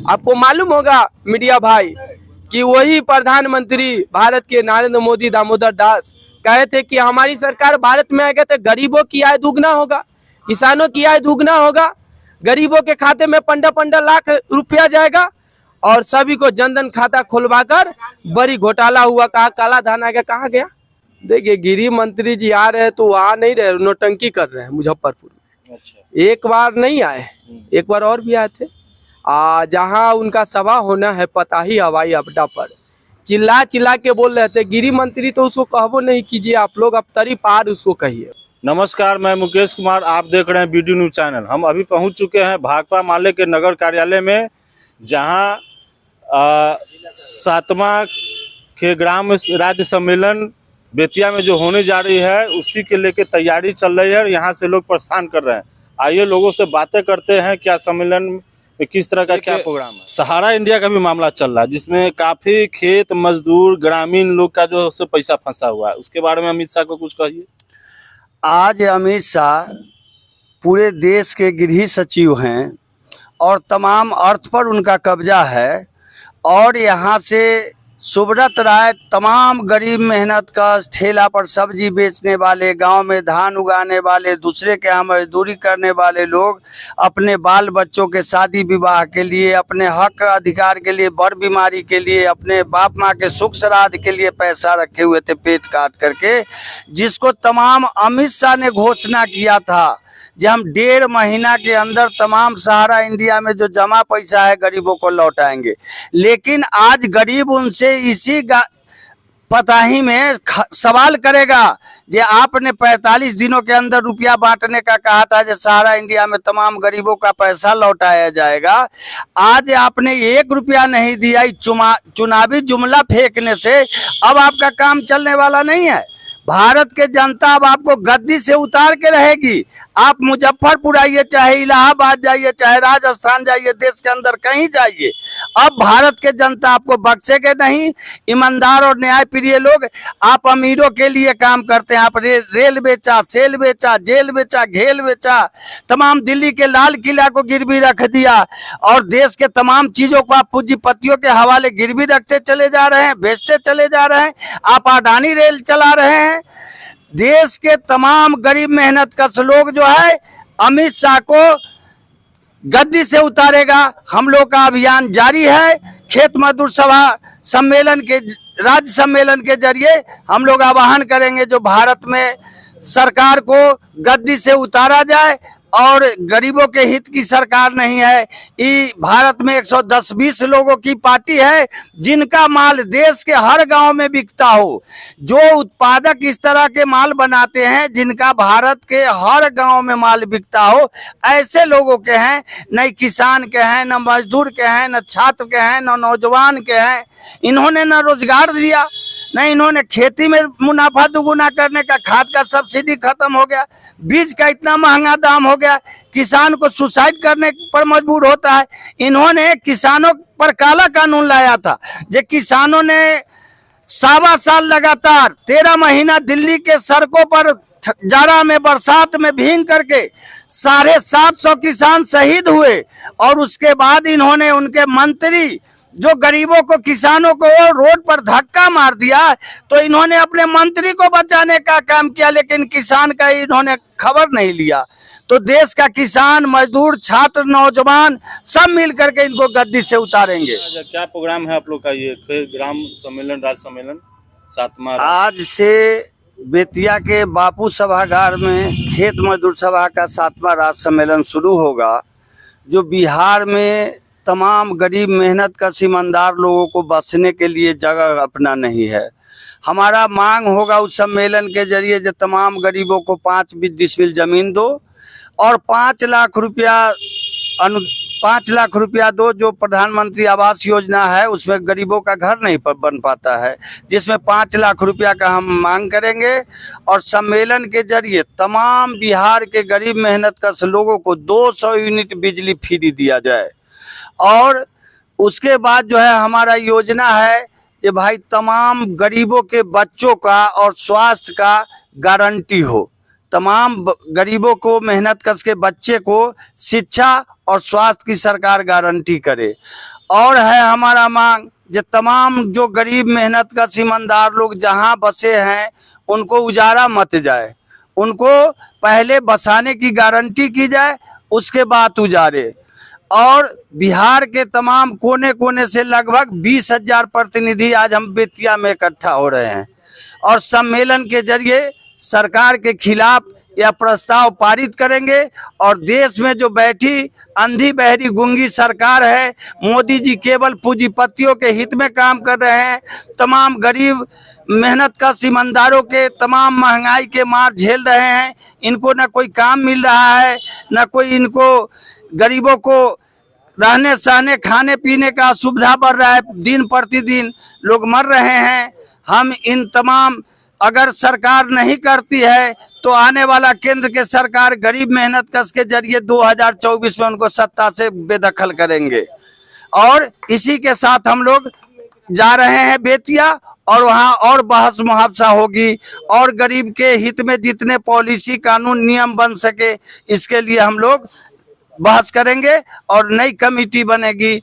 आपको मालूम होगा मीडिया भाई कि वही प्रधानमंत्री भारत के नरेंद्र मोदी दामोदर दास कहे थे कि हमारी सरकार भारत में आएगा तो गरीबों की आय दुगना होगा, किसानों की आय दुगना होगा, गरीबों के खाते में 15-15 लाख रुपया जाएगा और सभी को जनधन खाता खुलवाकर बड़ी घोटाला हुआ। कहा काला धन आ गया, कहाँ गया? देखिए गृह मंत्री जी आ रहे हैं तो वहाँ नहीं रहे, नौटंकी कर रहे हैं मुजफ्फरपुर में। अच्छा। एक बार नहीं आए, एक बार और भी आए थे। जहाँ उनका सभा होना है पताही हवाई अड्डा पर, चिल्ला चिल्ला के बोल रहे थे गृह मंत्री तो उसको कहबो नहीं कीजिए आप लोग, अब तरी पार उसको कहिए। नमस्कार, मैं मुकेश कुमार, आप देख रहे हैं बीडी न्यूज चैनल। हम अभी पहुंच चुके हैं भाकपा माले के नगर कार्यालय में, जहां 7वां के ग्राम राज्य सम्मेलन बेतिया में जो होने जा रही है उसी के लेके तैयारी चल रही है। यहाँ से लोग प्रस्थान कर रहे हैं। आइए लोगों से बातें करते हैं, क्या सम्मेलन में किस तरह का क्या प्रोग्राम है। सहारा इंडिया का भी मामला चल रहा है जिसमें काफी खेत मजदूर ग्रामीण लोग का जो है पैसा फंसा हुआ है, उसके बारे में अमित शाह को कुछ कहिए। आज अमित शाह पूरे देश के गृह सचिव हैं और तमाम अर्थ पर उनका कब्जा है और यहाँ से सुब्रत राय तमाम गरीब मेहनत का ठेला पर सब्जी बेचने वाले, गांव में धान उगाने वाले, दूसरे के यहाँ मजदूरी करने वाले लोग अपने बाल बच्चों के शादी विवाह के लिए, अपने हक अधिकार के लिए, बड़ बीमारी के लिए, अपने बाप माँ के सुख श्राद्ध के लिए पैसा रखे हुए थे पेट काट करके, जिसको तमाम अमित शाह ने घोषणा किया था जब हम 1.5 महीना के अंदर तमाम सहारा इंडिया में जो जमा पैसा है गरीबों को लौटाएंगे। लेकिन आज गरीब उनसे इसी पताही में सवाल करेगा जे आपने 45 दिनों के अंदर रुपया बांटने का कहा था, जो सहारा इंडिया में तमाम गरीबों का पैसा लौटाया जाएगा। आज आपने 1 रुपया नहीं दिया। चुनावी जुमला फेंकने से अब आपका काम चलने वाला नहीं है। भारत के जनता अब आपको गद्दी से उतार के रहेगी। आप मुजफ्फरपुर आइए, चाहे इलाहाबाद जाइए, चाहे राजस्थान जाइए, देश के अंदर कहीं जाइए, अब भारत के जनता आपको बख्शेगे नहीं। ईमानदार और न्याय प्रिय लोग, आप अमीरों के लिए काम करते हैं। आप रेल बेचा, सेल बेचा, जेल बेचा, घेल बेचा, तमाम दिल्ली के लाल किला को गिरवी रख दिया और देश के तमाम चीजों को आप पूंजीपतियों के हवाले गिरवी रखते चले जा रहे हैं, बेचते चले जा रहे हैं। आप अडानी रेल चला रहे हैं। देश के तमाम गरीब मेहनत कश लोग जो है अमित शाह को गद्दी से उतारेगा। हम लोग का अभियान जारी है। खेत मजदूर सभा सम्मेलन के राज्य सम्मेलन के जरिए हम लोग आह्वान करेंगे जो भारत में सरकार को गद्दी से उतारा जाए और गरीबों के हित की सरकार नहीं है। ये भारत में 110-120 लोगों की पार्टी है जिनका माल देश के हर गांव में बिकता हो। जो उत्पादक इस तरह के माल बनाते हैं जिनका भारत के हर गांव में माल बिकता हो, ऐसे लोगों के हैं। न किसान के हैं, न मजदूर के हैं, न छात्र के हैं, न नौजवान के हैं। इन्होंने न रोजगार दिया, नहीं इन्होंने खेती में मुनाफा दुगुना करने का, खाद का सब्सिडी खत्म हो गया, बीज का इतना महंगा दाम हो गया, किसान को सुसाइड करने पर मजबूर होता है। इन्होंने किसानों पर काला कानून लाया था जो किसानों ने 1.25 साल लगातार 13 महीना दिल्ली के सड़कों पर जाड़ा में बरसात में भीग करके 750 किसान शहीद हुए और उसके बाद इन्होंने उनके मंत्री जो गरीबों को, किसानों को रोड पर धक्का मार दिया, तो इन्होंने अपने मंत्री को बचाने का काम किया, लेकिन किसान का इन्होंने खबर नहीं लिया। तो देश का किसान, मजदूर, छात्र, नौजवान सब मिल करके इनको गद्दी से उतारेंगे। क्या प्रोग्राम है आप लोग का ये ग्राम सम्मेलन, राज्य सम्मेलन 7वां? आज से बेतिया के बापू सभागार में खेत मजदूर सभा का 7वां राज्य सम्मेलन शुरू होगा, जो बिहार में तमाम गरीब मेहनत का ईमानदार लोगों को बसने के लिए जगह अपना नहीं है। हमारा मांग होगा उस सम्मेलन के जरिए जो तमाम गरीबों को 5 डिसमिल जमीन दो और 5 लाख रुपया दो। जो प्रधानमंत्री आवास योजना है उसमें गरीबों का घर नहीं बन पाता है, जिसमें 5 लाख रुपया का हम मांग करेंगे। और सम्मेलन के जरिए तमाम बिहार के गरीब मेहनत कश लोगों को 200 यूनिट बिजली फ्री दिया जाए। और उसके बाद जो है हमारा योजना है कि भाई तमाम गरीबों के बच्चों का और स्वास्थ्य का गारंटी हो, तमाम गरीबों को, मेहनत कश के बच्चे को शिक्षा और स्वास्थ्य की सरकार गारंटी करे। और है हमारा मांग जो तमाम जो गरीब मेहनत कश ईमानदार लोग जहाँ बसे हैं उनको उजाड़ा मत जाए, उनको पहले बसाने की गारंटी की जाए, उसके बाद उजाड़े। और बिहार के तमाम कोने कोने से लगभग 20,000 प्रतिनिधि आज हम बेतिया में इकट्ठा हो रहे हैं और सम्मेलन के जरिए सरकार के खिलाफ यह प्रस्ताव पारित करेंगे। और देश में जो बैठी अंधी बहरी गूंगी सरकार है, मोदी जी केवल पूंजीपतियों के हित में काम कर रहे हैं। तमाम गरीब मेहनत कश ईमानदारों के तमाम महंगाई के मार झेल रहे हैं। इनको न कोई काम मिल रहा है, न कोई इनको गरीबों को रहने सहने खाने पीने का सुविधा बढ़ रहा है। दिन प्रतिदिन लोग मर रहे हैं। हम इन तमाम अगर सरकार नहीं करती है तो आने वाला केंद्र के सरकार गरीब मेहनत कश के जरिए 2024 में उनको सत्ता से बेदखल करेंगे। और इसी के साथ हम लोग जा रहे हैं बेतिया और वहाँ और बहस मुहावसा होगी और गरीब के हित में जितने पॉलिसी कानून नियम बन सके इसके लिए हम लोग बहस करेंगे और नई कमेटी बनेगी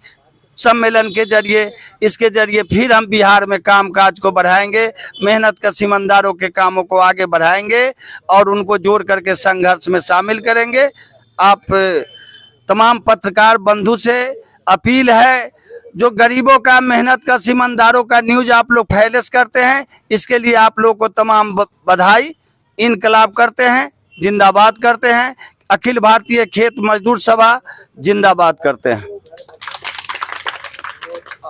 सम्मेलन के जरिए। इसके जरिए फिर हम बिहार में कामकाज को बढ़ाएंगे, मेहनत कश ईमानदारों के कामों को आगे बढ़ाएंगे और उनको जोड़ करके संघर्ष में शामिल करेंगे। आप तमाम पत्रकार बंधु से अपील है, जो गरीबों का मेहनत कश ईमानदारों का न्यूज आप लोग फैलेस करते हैं, इसके लिए आप लोग को तमाम बधाई, इनकलाब करते हैं, जिंदाबाद करते हैं। अखिल भारतीय खेत मजदूर सभा जिंदाबाद करते हैं।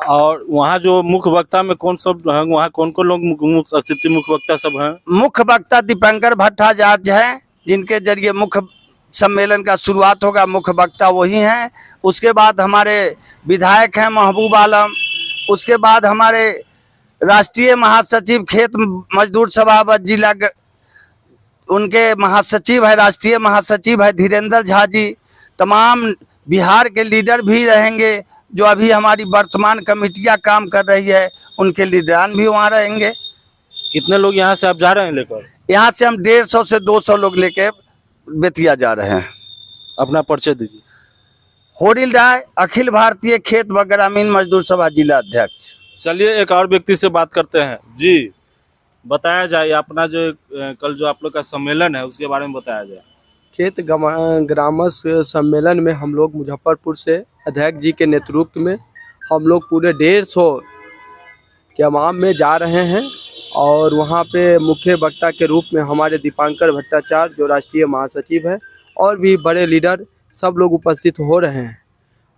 और वहाँ जो मुख्य वक्ता में कौन सब हैं, वहाँ कौन कौन लोग मुख्य वक्ता सब हैं? मुख्य वक्ता दीपंकर भट्टाचार्य हैं, जिनके जरिए मुख्य सम्मेलन का शुरुआत होगा। मुख्य वक्ता वही हैं। उसके बाद हमारे विधायक हैं महबूब आलम। उसके बाद हमारे राष्ट्रीय महासचिव खेत मजदूर सभा जिला, उनके महासचिव है, राष्ट्रीय महासचिव है धीरेन्द्र झा जी। तमाम बिहार के लीडर भी रहेंगे, जो अभी हमारी वर्तमान कमेटियां काम कर रही है उनके लीडरान भी वहाँ रहेंगे। कितने लोग यहाँ से आप जा रहे हैं लेकर? यहाँ से हम 150 से 200 लोग लेके बेतिया जा रहे हैं। अपना परिचय दीजिए। होरिल राय, अखिल भारतीय खेत व ग्रामीण मजदूर सभा जिला अध्यक्ष। चलिए एक और व्यक्ति से बात करते हैं। जी बताया जाए अपना जो कल जो आप लोग का सम्मेलन है उसके बारे में बताया जाए। खेत ग्रामस सम्मेलन में हम लोग मुजफ्फरपुर से अध्यक्ष जी के नेतृत्व में हम लोग पूरे 150 के आवाम में जा रहे हैं और वहाँ पे मुख्य वक्ता के रूप में हमारे दीपंकर भट्टाचार्य जो राष्ट्रीय महासचिव है और भी बड़े लीडर सब लोग उपस्थित हो रहे हैं।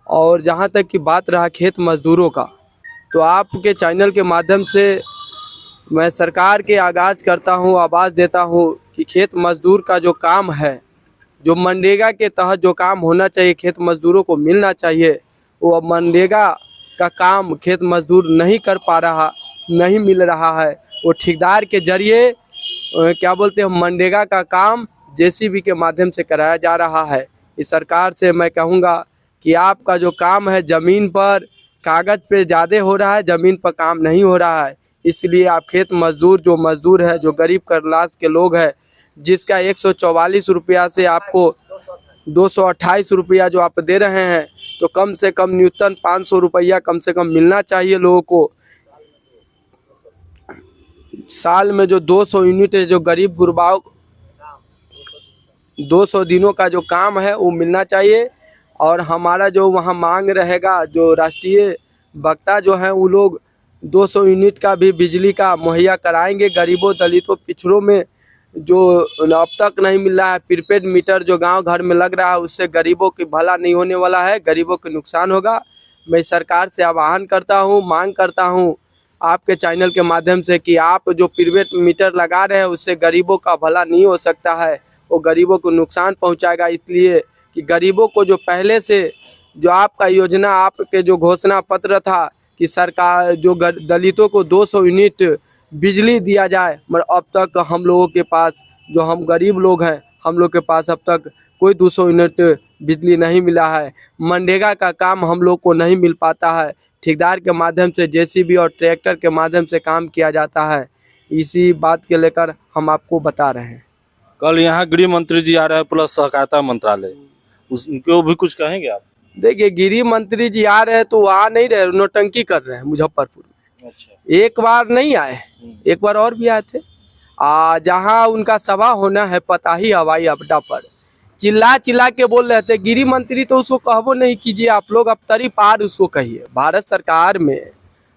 और जहाँ तक की बात रहा खेत मजदूरों का, तो आपके चैनल के माध्यम से मैं सरकार के आगाज़ करता हूँ, आवाज़ देता हूँ कि खेत मजदूर का जो काम है, जो मनरेगा के तहत जो काम होना चाहिए खेत मजदूरों को मिलना चाहिए, वो मनरेगा का काम खेत मजदूर नहीं कर पा रहा, नहीं मिल रहा है। वो ठेकेदार के जरिए क्या बोलते हैं मनरेगा का काम जेसीबी के माध्यम से कराया जा रहा है। इस सरकार से मैं कहूँगा कि आपका जो काम है ज़मीन पर कागज़ पे ज़्यादा हो रहा है, ज़मीन पर काम नहीं हो रहा है। इसलिए आप खेत मजदूर जो मजदूर है, जो गरीब क्लास के लोग हैं, जिसका 144 रुपया से आपको 228 रुपया जो आप दे रहे हैं, तो कम से कम न्यूनतम 500 रुपया कम से कम मिलना चाहिए लोगों को। साल में जो 200 यूनिट है, जो गरीब गुरबाओं 200 दिनों का जो काम है वो मिलना चाहिए। और हमारा जो वहाँ मांग रहेगा, जो राष्ट्रीय वक्ता जो हैं वो लोग 200 यूनिट का भी बिजली का मुहैया कराएंगे। गरीबों, दलितों, पिछड़ों में जो अब तक नहीं मिल रहा है, प्रीपेड मीटर जो गांव घर में लग रहा है, उससे गरीबों की भला नहीं होने वाला है, गरीबों को नुकसान होगा। मैं सरकार से आह्वान करता हूं, मांग करता हूं आपके चैनल के माध्यम से कि आप जो प्रीपेड मीटर लगा रहे हैं उससे गरीबों का भला नहीं हो सकता है, वो गरीबों को नुकसान पहुंचाएगा। इसलिए कि गरीबों को जो पहले से जो आपका योजना, आपके जो घोषणा पत्र था कि सरकार जो दलितों को 200 यूनिट बिजली दिया जाए, मगर अब तक हम लोगों के पास, जो हम गरीब लोग हैं, हम लोग के पास अब तक कोई 200 यूनिट बिजली नहीं मिला है। मनरेगा का काम हम लोग को नहीं मिल पाता है, ठेकेदार के माध्यम से जेसीबी और ट्रैक्टर के माध्यम से काम किया जाता है। इसी बात के लेकर हम आपको बता रहे हैं। कल यहाँ गृह मंत्री जी आ रहे हैं प्लस सहकारिता मंत्रालय, उनको भी कुछ कहेंगे आप? देखिए, गृह मंत्री जी आ रहे हैं तो वहाँ नहीं रहे, नौटंकी कर रहे हैं मुजफ्फरपुर में। अच्छा। एक बार नहीं आए, एक बार और भी आए थे। जहाँ उनका सभा होना है पताही हवाई अड्डा पर, चिल्ला चिल्ला के बोल रहे थे। गृह मंत्री तो उसको कहबो नहीं कीजिए आप लोग, अब तरी पार उसको कहिए। भारत सरकार में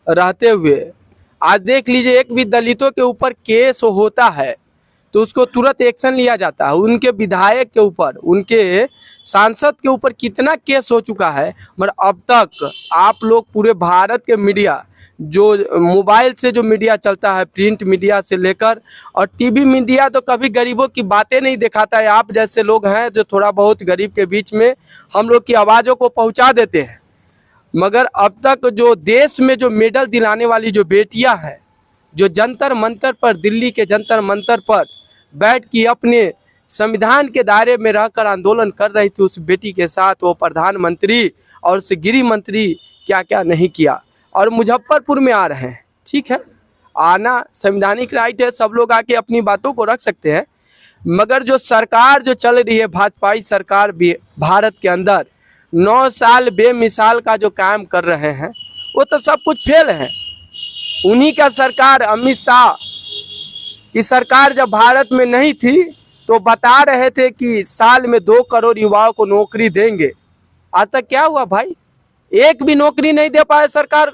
रहते हुए आज देख लीजिए, एक भी दलितों के ऊपर केस होता है तो उसको तुरंत एक्शन लिया जाता है। उनके विधायक के ऊपर, उनके सांसद के ऊपर कितना केस हो चुका है, मगर अब तक आप लोग पूरे भारत के मीडिया, जो मोबाइल से जो मीडिया चलता है, प्रिंट मीडिया से लेकर और टीवी मीडिया, तो कभी गरीबों की बातें नहीं दिखाता है। आप जैसे लोग हैं जो थोड़ा बहुत गरीब के बीच में हम लोग की आवाज़ों को पहुंचा देते हैं, मगर अब तक जो देश में जो मेडल दिलाने वाली जो बेटियां हैं, जो जंतर मंतर पर, दिल्ली के जंतर मंतर पर बैठ के अपने संविधान के दायरे में रहकर आंदोलन कर रही थी, उस बेटी के साथ वो प्रधानमंत्री और उस गृह मंत्री क्या क्या नहीं किया। और मुजफ्फरपुर में आ रहे हैं, ठीक है, आना संवैधानिक राइट है, सब लोग आके अपनी बातों को रख सकते हैं, मगर जो सरकार जो चल रही है भाजपाई सरकार भी भारत के अंदर 9 साल बेमिसाल का जो काम कर रहे हैं, वो तो सब कुछ फेल है। उन्हीं का सरकार, अमित शाह की सरकार जब भारत में नहीं थी तो बता रहे थे कि साल में 2 करोड़ युवाओं को नौकरी देंगे। आज तक क्या हुआ भाई? एक भी नौकरी नहीं दे पाए सरकार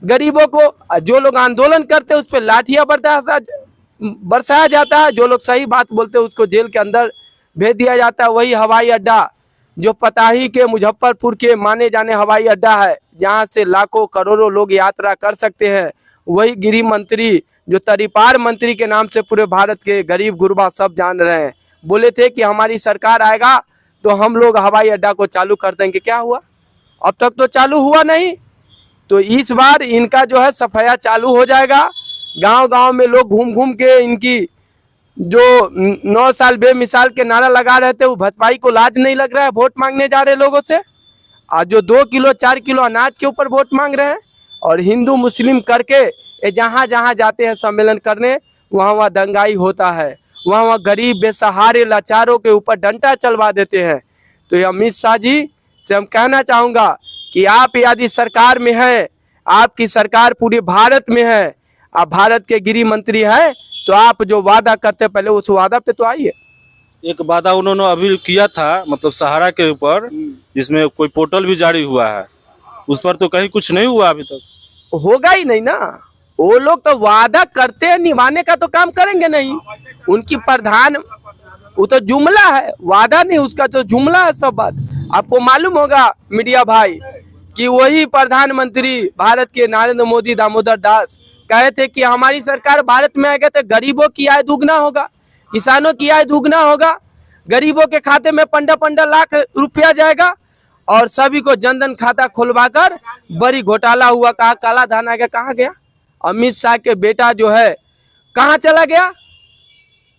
गरीबों को। जो लोग आंदोलन करते हैं उस पर लाठियां बरसाया जाता है, जो लोग सही बात बोलते हैं उसको जेल के अंदर भेज दिया जाता है। वही हवाई अड्डा जो पताही के मुजफ्फरपुर के माने जाने हवाई अड्डा है, जहां से लाखों करोड़ों लोग यात्रा कर सकते हैं, वही गृह मंत्री जो तरीपार मंत्री के नाम से पूरे भारत के गरीब गुरबा सब जान रहे हैं, बोले थे कि हमारी सरकार आएगा तो हम लोग हवाई अड्डा को चालू कर देंगे। क्या हुआ? अब तक तो चालू हुआ नहीं। तो इस बार इनका जो है सफाया चालू हो जाएगा। गांव गांव में लोग घूम घूम के इनकी जो 9 साल बेमिसाल के नारा लगा रहे थे, वो भजपाई को लाज नहीं लग रहा है वोट मांगने जा रहे लोगों से। आज जो 2 किलो 4 किलो अनाज के ऊपर वोट मांग रहे हैं, और हिंदू मुस्लिम करके ये जहाँ जहाँ जाते हैं सम्मेलन करने, वहाँ वहाँ दंगाई होता है, वहाँ वहाँ गरीब बेसहारे लाचारों के ऊपर डंडा चलवा देते हैं। तो ये अमित शाह जी से हम कहना चाहूँगा कि आप यदि सरकार में हैं, आपकी सरकार पूरे भारत में है, आप भारत के गृह मंत्री हैं, तो आप जो वादा करते पहले उस वादा पे तो आइए। एक वादा उन्होंने अभी किया था, मतलब सहारा के ऊपर, जिसमें कोई पोर्टल भी जारी हुआ है, उस पर तो कहीं कुछ नहीं हुआ अभी तक। होगा ही नहीं ना। वो लोग तो वादा करते हैं, निभाने का तो काम करेंगे नहीं। उनकी प्रधान, वो तो जुमला है, वादा नहीं, उसका तो जुमला है सब बात। आपको मालूम होगा मीडिया भाई कि वही प्रधानमंत्री भारत के नरेंद्र मोदी दामोदर दास कहे थे कि हमारी सरकार भारत में आएगा तो गरीबों की आय दुगना होगा, किसानों की आय दुगना होगा, गरीबों के खाते में 15-15 लाख रुपया जाएगा, और सभी को जनधन खाता खुलवाकर बड़ी घोटाला हुआ। कहा काला धन आ गया, कहाँ गया? अमित शाह के बेटा जो है कहाँ चला गया?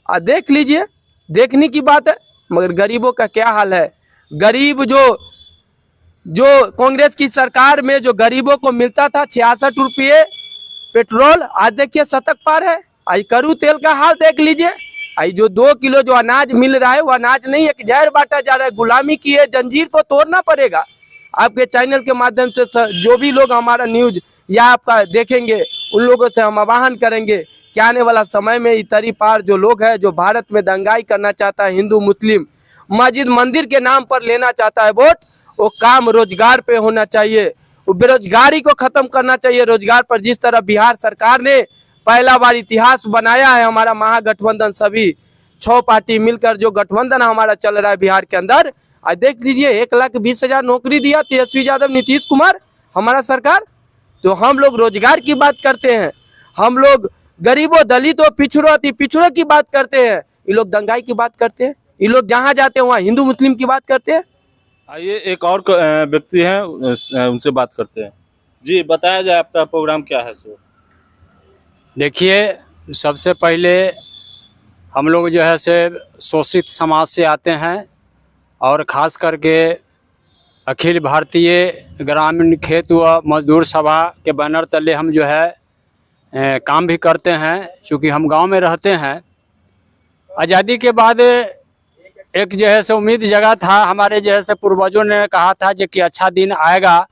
देख लीजिए, देखने की बात है। मगर गरीबों का क्या हाल है? गरीब जो कांग्रेस की सरकार में जो गरीबों को मिलता था 66 रुपये पेट्रोल, आज देखिए 70 पार है। आई करू तेल का हाल देख लीजिए। आई जो 2 किलो जो अनाज मिल रहा है, वो अनाज नहीं है कि जहर बांटा जा रहा है। गुलामी की है, जंजीर को तोड़ना पड़ेगा। आपके चैनल के माध्यम से जो भी लोग हमारा न्यूज या आपका देखेंगे, उन लोगों से हम आह्वान करेंगे कि आने वाला समय में इतरी पार जो लोग हैं, जो भारत में दंगाई करना चाहता है, हिंदू मुस्लिम मस्जिद मंदिर के नाम पर लेना चाहता है वोट, वो काम रोजगार पे होना चाहिए। वो बेरोजगारी को खत्म करना चाहिए। रोजगार पर जिस तरह बिहार सरकार ने पहला बार इतिहास बनाया है, हमारा महागठबंधन सभी 6 पार्टी मिलकर जो गठबंधन हमारा चल रहा है बिहार के अंदर, आज देख लीजिए 1,20,000 नौकरी दिया तेजस्वी यादव, नीतीश कुमार, हमारा सरकार। तो हम लोग रोजगार की बात करते हैं, हम लोग गरीबों, दलितों, पिछड़ों की बात करते हैं, ये लोग दंगाई की बात करते हैं। ये लोग जहाँ जाते हैं वहाँ हिंदू मुस्लिम की बात करते हैं। आइए एक और व्यक्ति हैं, उनसे बात करते हैं। जी बताया जाए आपका प्रोग्राम क्या है सर? देखिए, सबसे पहले हम लोग जो है से शोषित समाज से आते हैं, और ख़ास करके अखिल भारतीय ग्रामीण खेत व मजदूर सभा के बैनर तले हम जो है काम भी करते हैं। चूँकि हम गांव में रहते हैं, आज़ादी के बाद एक जो है सो उम्मीद जगा था, हमारे जो है से पूर्वजों ने कहा था जो कि अच्छा दिन आएगा,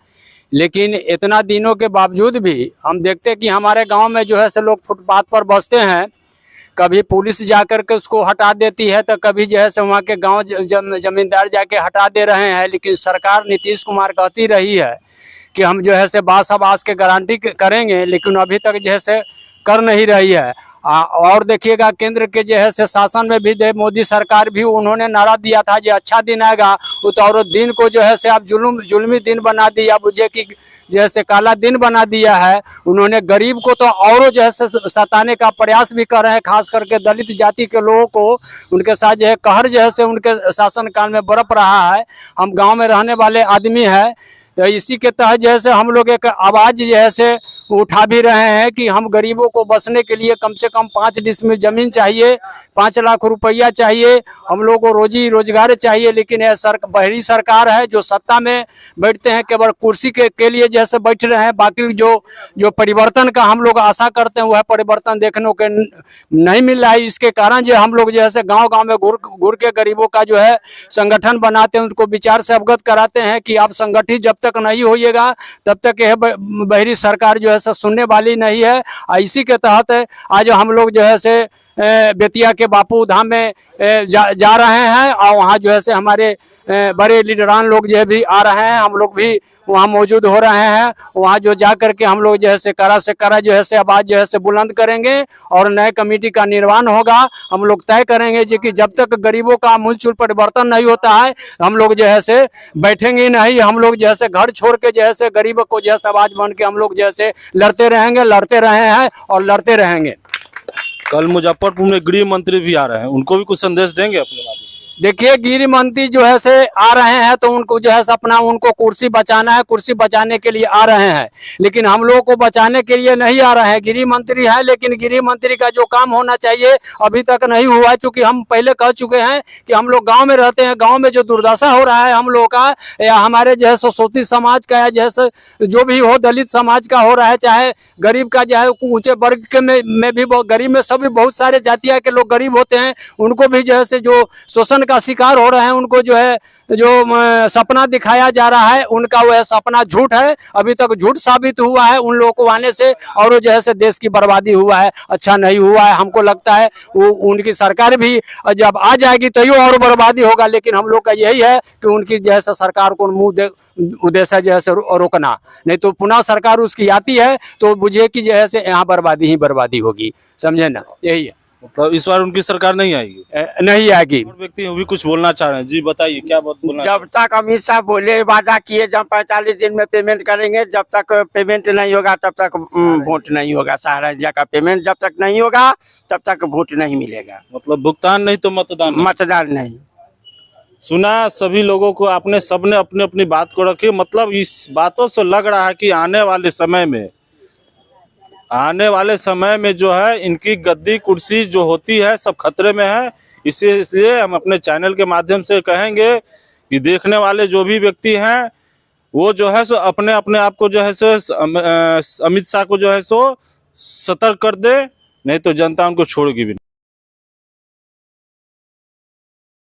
लेकिन इतना दिनों के बावजूद भी हम देखते हैं कि हमारे गांव में जो है से लोग फुटपाथ पर बसते हैं, कभी पुलिस जाकर के उसको हटा देती है, तो कभी जो है से वहाँ के गांव जमींदार जाके हटा दे रहे हैं। लेकिन सरकार नीतीश कुमार कहती रही है कि हम जो है से बास आवास के गारंटी करेंगे, लेकिन अभी तक जो है से कर नहीं रही है। और देखिएगा केंद्र के जो है से शासन में भी मोदी सरकार भी उन्होंने नारा दिया था जो अच्छा दिन आएगा, तो और दिन को जो है से आप जुल्मी दिन बना दिया, बुझे कि जैसे काला दिन बना दिया है। उन्होंने गरीब को तो और जो है सताने का प्रयास भी कर रहे हैं, खास करके दलित जाति के लोगों को उनके साथ जो है कहर जो है से उनके शासन काल में बरप रहा है। हम गांव में रहने वाले आदमी हैं, तो इसी के तहत जो है से हम लोग एक आवाज़ जो है से उठा भी रहे हैं कि हम गरीबों को बसने के लिए कम से कम 5 डिसमिल जमीन चाहिए, 5 लाख रुपया चाहिए, हम लोग को रोजी रोजगार चाहिए। लेकिन यह बहरी सरकार है जो सत्ता में बैठते हैं, केवल कुर्सी के लिए जैसे बैठ रहे हैं। बाकी जो परिवर्तन का हम लोग आशा करते हैं वह परिवर्तन देखने को नहीं मिल रहा है। इसके कारण जो हम लोग जैसे गाँव में घुर के गरीबों का जो है संगठन बनाते हैं, उनको विचार से अवगत कराते हैं कि आप संगठित जब तक नहीं होइएगा तब तक यह बहरी सरकार जो है सुनने वाली नहीं है। इसी के तहत आज हम लोग जो है से बेतिया के बापू धाम में जा रहे हैं, और वहाँ जो है से हमारे बड़े लीडरान लोग जो है भी आ रहे हैं, हम लोग भी वहाँ मौजूद हो रहे हैं। वहाँ जो जा करके हम लोग जो है से करा जो है से आवाज़ जो है से बुलंद करेंगे और नए कमेटी का निर्माण होगा। हम लोग तय करेंगे जी कि जब तक गरीबों का मूलचूल परिवर्तन नहीं होता है हम लोग जो है से बैठेंगे नहीं। हम लोग जो है से घर छोड़ के जो है से गरीबों को जो है आवाज़ बन के हम लोग जो है से लड़ते रहेंगे, लड़ते रहे हैं और लड़ते रहेंगे। कल मुजफ्फरपुर में गृह मंत्री भी आ रहे हैं, उनको भी कुछ संदेश देंगे अपने माध्यम से? देखिए गृह मंत्री जो है से आ रहे हैं तो उनको जो है से अपना उनको कुर्सी बचाना है, कुर्सी बचाने के लिए आ रहे हैं, लेकिन हम लोगों को बचाने के लिए नहीं आ रहे हैं। गृह मंत्री है, लेकिन गृह मंत्री का जो काम होना चाहिए अभी तक नहीं हुआ है। चूंकि हम पहले कह चुके हैं कि हम लोग गांव में रहते हैं, गांव में जो दुर्दशा हो रहा है हम लोगों का या हमारे जो है शोषित समाज का या जैसे जो भी हो दलित समाज का हो रहा है, चाहे गरीब का जो है ऊंचे वर्ग के में भी गरीब में सभी बहुत सारे जातियाँ के लोग गरीब होते हैं, उनको भी जो है से जो शोषण का शिकार हो रहे हैं, उनको जो है जो सपना दिखाया जा रहा है उनका वह सपना झूठ है, अभी तक झूठ साबित हुआ है। उन लोगों को आने से और जो है से देश की बर्बादी हुआ है, अच्छा नहीं हुआ है। हमको लगता है वो उनकी सरकार भी जब आ जाएगी तो ये और बर्बादी होगा। लेकिन हम लोग का यही है कि उनकी जो है सरकार को मुंह उद्देश्य जो है से रोकना, नहीं तो पुनः सरकार उसकी आती है तो बुझे कि जो है से यहाँ बर्बादी ही बर्बादी होगी, समझे ना, यही है। मतलब इस बार उनकी सरकार नहीं आएगी? नहीं आएगी। और व्यक्ति भी कुछ बोलना चाह रहे हैं, जी बताइए क्या बात बोलना? जब तक अमित शाह बोले वादा किए जब 45 दिन में पेमेंट करेंगे, जब तक पेमेंट नहीं होगा तब तक वोट नहीं होगा। सहारा इंडिया का पेमेंट जब तक नहीं होगा तब तक वोट नहीं मिलेगा। मतलब भुगतान नहीं तो मतदान नहीं। सुना सभी लोगों को, आपने सबने अपनी अपनी बात को रखी। मतलब इस बातों से लग रहा है कि आने वाले समय में जो है इनकी गद्दी कुर्सी जो होती है सब खतरे में है। इसलिए हम अपने चैनल के माध्यम से कहेंगे कि देखने वाले जो भी व्यक्ति हैं वो जो है सो अपने आप को जो है सो अमित शाह को जो है सो सतर्क कर दे, नहीं तो जनता उनको छोड़ेगी भी नहीं।